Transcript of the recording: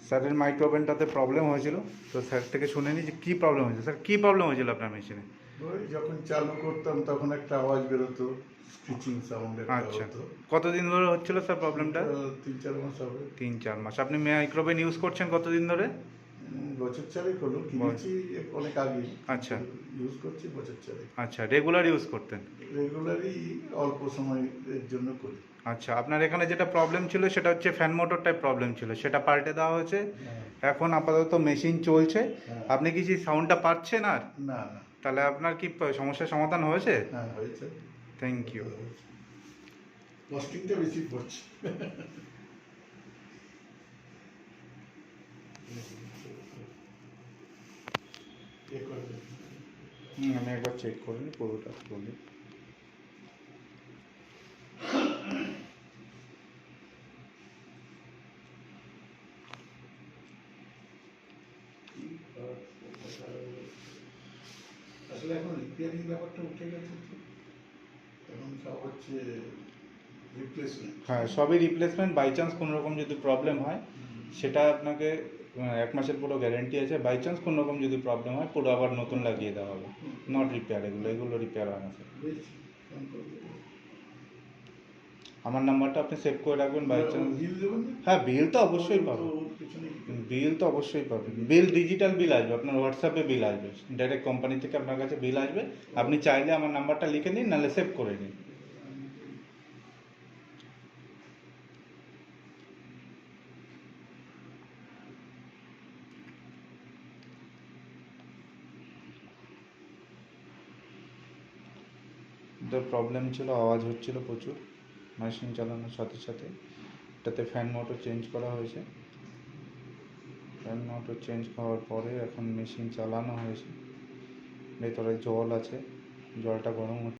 স্যারের micro ওভেনটাতে problem হয়েছিল, তো স্যার থেকে শুনে নিই যে কী প্রবলেম হয়েছে। স্যার কী প্রবলেম হয়েছিল আপনার মেশিনে? ওই যখন চালু করতাম তখন একটা আওয়াজ বেরোতো, স্ক্রিচিং সাউন্ড একটা আচ্ছা, হতো। কতদিন ধরে হচ্ছিল স্যার প্রবলেমটা? 3-4 মাস হবে। 3-4 মাস। আপনি মাইক্রো ওভেন ইউজ করছেন কতদিন ধরে? বছর চারেক হলো, কিনেছি অনেক আগে। আচ্ছা ইউজ করছি বছর চারেক। আচ্ছা, রেগুলার ইউজ করতেন? রেগুলারই অল্প সময়ের জন্য করি। আচ্ছা, আপনার এখানে যেটা প্রবলেম ছিল সেটা হচ্ছে ফ্যান মোটরটাই প্রবলেম ছিল, সেটা পাল্টে দেওয়া হয়েছে। হ্যাঁ। এখন আপাতত মেশিন চলছে। হ্যাঁ। আপনি কি যে সাউন্ডটা পাচ্ছেন আর? না না। তাহলে আপনার কি সমস্যার সমাধান হয়েছে? হ্যাঁ, হয়েছে। Thank you. কস্টিংটা বেশি পড়ছে। আমি একবার চেক করে নিই পুরোটা বলি। আসলে এখন রিপেয়ারিং ব্যাপারটা উঠে গেছে তো, এখন সব হচ্ছে রিপ্লেসমেন্ট। হ্যাঁ, সবই রিপ্লেসমেন্ট। বাই চান্স কোনো রকম যদি প্রবলেম হয় সেটা আপনাকে 1 মাসের পুরো গ্যারেন্টি আছে। বাই চান্স কোনো রকম যদি প্রবলেম হয় পুরো আবার নতুন লাগিয়ে দেওয়া হবে। নট রিপেয়ার, এগুলো রিপেয়ার হয় না স্যার। আমার নাম্বারটা আপনি সেভ করে রাখবেন বাই চান্স। বিল দেবেন না? হ্যাঁ, বিল তো অবশ্যই পাবেন। বিল তো অবশ্যই পাবেন। বিল ডিজিটাল বিল আসবে, আপনার হোয়াটসঅ্যাপে বিল আসবে, ডাইরেক্ট কোম্পানি থেকে আপনার কাছে বিল আসবে। আপনি চাইলে আমার নাম্বারটা লিখে নিন, নাহলে সেভ করে নিন। ওদের প্রবলেম ছিল, আওয়াজ হচ্ছিল প্রচুর মেশিন চালানোর সাথে সাথে। এটাতে ফ্যান মোটর চেঞ্জ করা হয়েছে। ফ্যান মোটর চেঞ্জ হওয়ার পরে এখন মেশিন চালানো হয়েছে। ভেতরে জল আছে, জলটা গরম হচ্ছে।